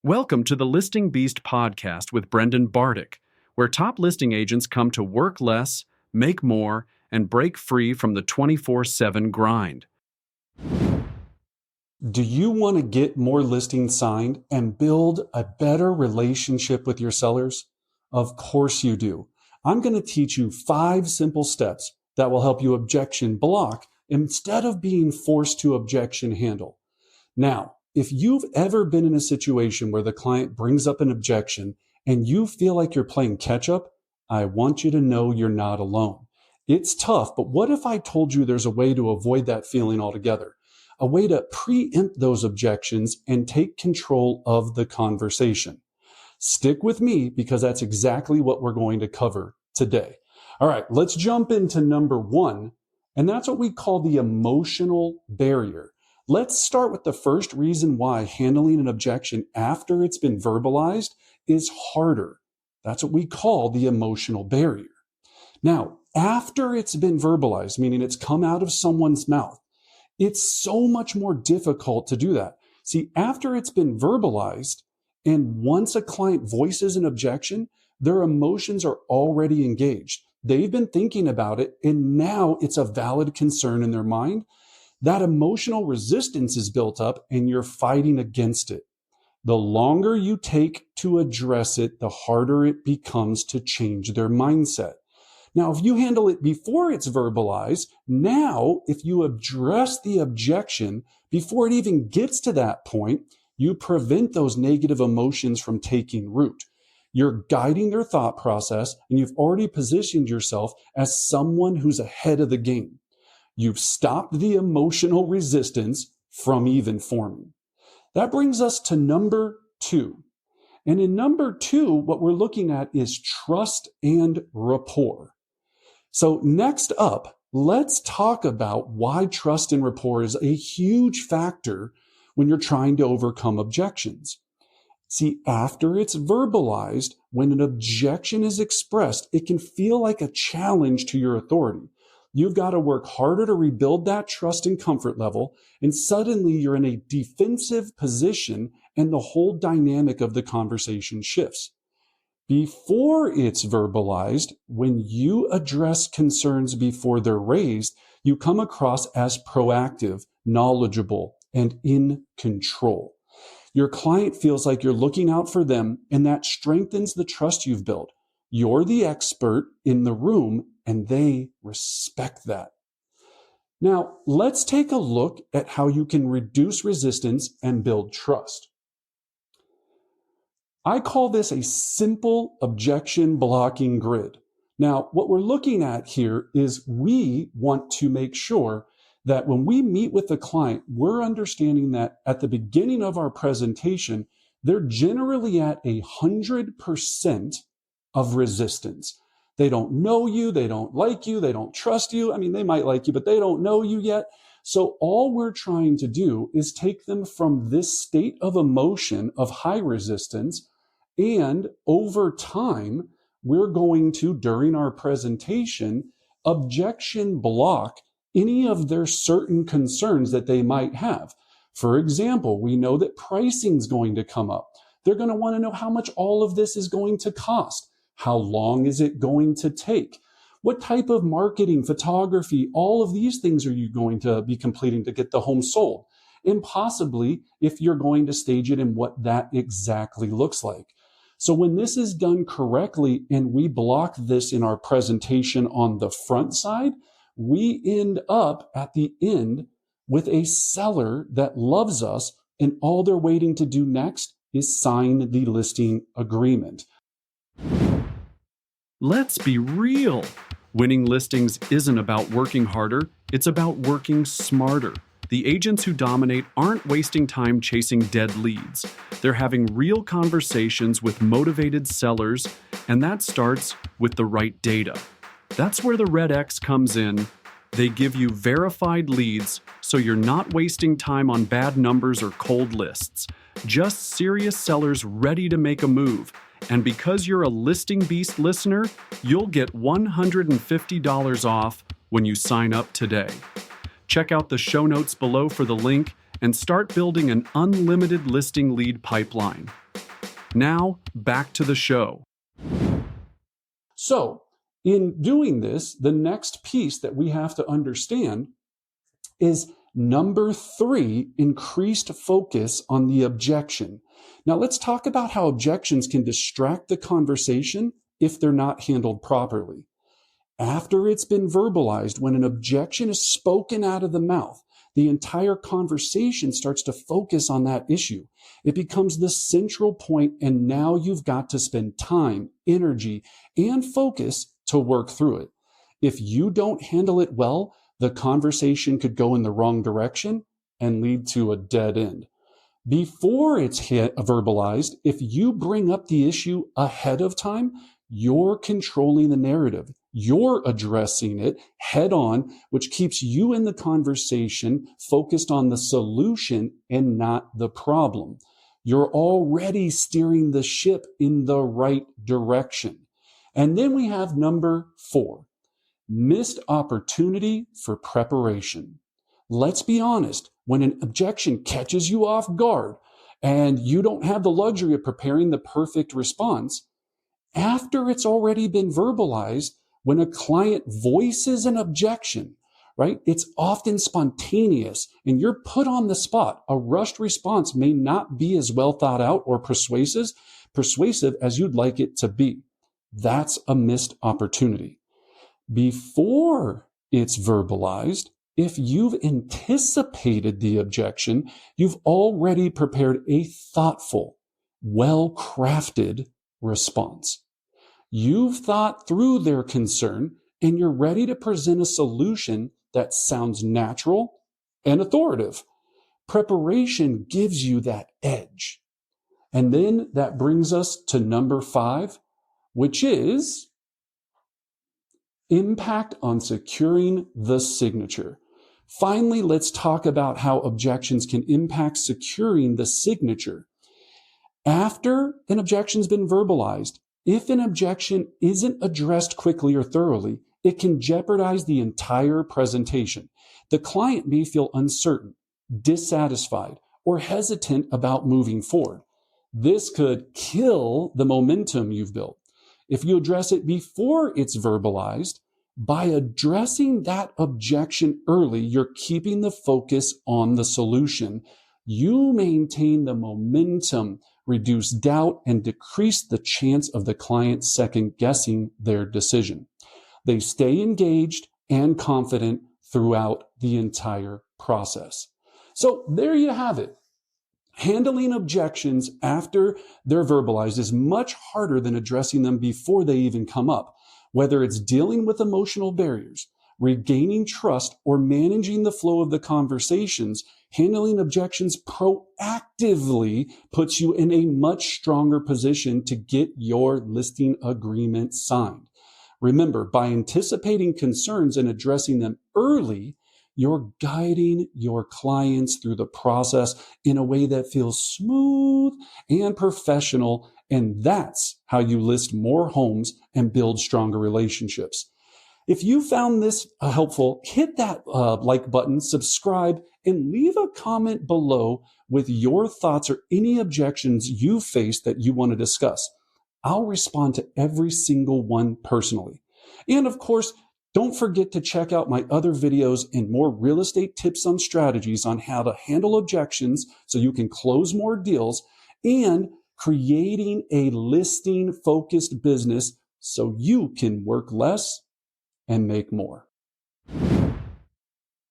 Welcome to the Listing Beast podcast with Brendan Bardick, where top listing agents come to work less, make more, and break free from the 24/7 grind. Do you want to get more listings signed and build a better relationship with your sellers? Of course you do. I'm going to teach you 5 simple steps that will help you objection block instead of being forced to objection handle. Now, if you've ever been in a situation where the client brings up an objection and you feel like you're playing catch up, I want you to know you're not alone. It's tough, but what if I told you there's a way to avoid that feeling altogether? A way to preempt those objections and take control of the conversation. Stick with me because that's exactly what we're going to cover today. All right, let's jump into number 1, and that's what we call the emotional barrier. Let's start with the first reason why handling an objection after it's been verbalized is harder. That's what we call the emotional barrier. Now, after it's been verbalized, meaning it's come out of someone's mouth, it's so much more difficult to do that. See, after it's been verbalized, and once a client voices an objection, their emotions are already engaged. They've been thinking about it, and now it's a valid concern in their mind. That emotional resistance is built up, and you're fighting against it. The longer you take to address it, the harder it becomes to change their mindset. Now, if you handle it before it's verbalized, now if you address the objection before it even gets to that point, you prevent those negative emotions from taking root. You're guiding their thought process, and you've already positioned yourself as someone who's ahead of the game. You've stopped the emotional resistance from even forming. That brings us to number 2. And in number 2, what we're looking at is trust and rapport. So next up, let's talk about why trust and rapport is a huge factor when you're trying to overcome objections. See, after it's verbalized, when an objection is expressed, it can feel like a challenge to your authority. You've got to work harder to rebuild that trust and comfort level, and suddenly you're in a defensive position and the whole dynamic of the conversation shifts. Before it's verbalized, when you address concerns before they're raised, you come across as proactive, knowledgeable, and in control. Your client feels like you're looking out for them, and that strengthens the trust you've built. You're the expert in the room, and they respect that. Now, let's take a look at how you can reduce resistance and build trust. I call this a simple objection blocking grid. Now, what we're looking at here is we want to make sure that when we meet with the client, we're understanding that at the beginning of our presentation, they're generally at 100% of resistance. They don't know you, they don't like you, they don't trust you. I mean, they might like you, but they don't know you yet. So all we're trying to do is take them from this state of emotion of high resistance, and over time, we're going to, during our presentation, objection block any of their certain concerns that they might have. For example, we know that pricing is going to come up. They're going to want to know how much all of this is going to cost. How long is it going to take? What type of marketing, photography, all of these things are you going to be completing to get the home sold? And possibly if you're going to stage it and what that exactly looks like. So when this is done correctly and we block this in our presentation on the front side, we end up at the end with a seller that loves us, and all they're waiting to do next is sign the listing agreement. Let's be real. Winning listings isn't about working harder, it's about working smarter. The agents who dominate aren't wasting time chasing dead leads. They're having real conversations with motivated sellers, and that starts with the right data. That's where the red X comes in. They give you verified leads, so you're not wasting time on bad numbers or cold lists. Just serious sellers ready to make a move. And because you're a Listing Beast listener, you'll get $150 off when you sign up today. Check out the show notes below for the link and start building an unlimited listing lead pipeline. Now, back to the show. So, in doing this, the next piece that we have to understand is number 3, increased focus on the objection. Now, let's talk about how objections can distract the conversation if they're not handled properly. After it's been verbalized, when an objection is spoken out of the mouth, the entire conversation starts to focus on that issue. It becomes the central point, and now you've got to spend time, energy, and focus to work through it. If you don't handle it well, the conversation could go in the wrong direction and lead to a dead end. Before it's verbalized, if you bring up the issue ahead of time, you're controlling the narrative. You're addressing it head on, which keeps you in the conversation focused on the solution and not the problem. You're already steering the ship in the right direction. And then we have number 4, missed opportunity for preparation. Let's be honest, when an objection catches you off guard and you don't have the luxury of preparing the perfect response, after it's already been verbalized, when a client voices an objection, right, it's often spontaneous and you're put on the spot. A rushed response may not be as well thought out or persuasive as you'd like it to be. That's a missed opportunity. Before it's verbalized, if you've anticipated the objection, you've already prepared a thoughtful, well-crafted response. You've thought through their concern and you're ready to present a solution that sounds natural and authoritative. Preparation gives you that edge. And then that brings us to number 5, which is impact on securing the signature. Finally, let's talk about how objections can impact securing the signature. After an objection's been verbalized, if an objection isn't addressed quickly or thoroughly, it can jeopardize the entire presentation. The client may feel uncertain, dissatisfied, or hesitant about moving forward. This could kill the momentum you've built. If you address it before it's verbalized, by addressing that objection early, you're keeping the focus on the solution. You maintain the momentum, reduce doubt, and decrease the chance of the client second-guessing their decision. They stay engaged and confident throughout the entire process. So there you have it. Handling objections after they're verbalized is much harder than addressing them before they even come up. Whether it's dealing with emotional barriers, regaining trust, or managing the flow of the conversations, handling objections proactively puts you in a much stronger position to get your listing agreement signed. Remember, by anticipating concerns and addressing them early, you're guiding your clients through the process in a way that feels smooth and professional, and that's how you list more homes and build stronger relationships. If you found this helpful, hit that like button, subscribe, and leave a comment below with your thoughts or any objections you face that you want to discuss. I'll respond to every single one personally. And of course, don't forget to check out my other videos and more real estate tips and strategies on how to handle objections so you can close more deals and creating a listing-focused business so you can work less and make more.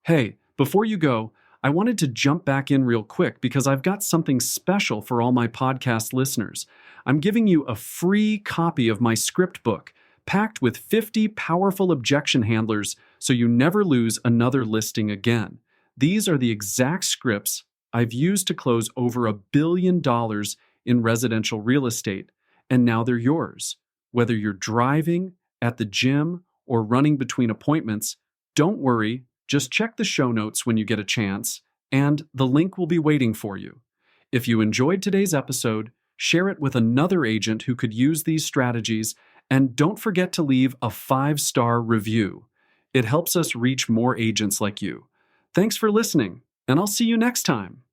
Hey, before you go, I wanted to jump back in real quick because I've got something special for all my podcast listeners. I'm giving you a free copy of my script book, packed with 50 powerful objection handlers so you never lose another listing again. These are the exact scripts I've used to close over $1 billion in residential real estate, and now they're yours. Whether you're driving, at the gym, or running between appointments, don't worry, just check the show notes when you get a chance, and the link will be waiting for you. If you enjoyed today's episode, share it with another agent who could use these strategies, and don't forget to leave a 5-star review. It helps us reach more agents like you. Thanks for listening, and I'll see you next time.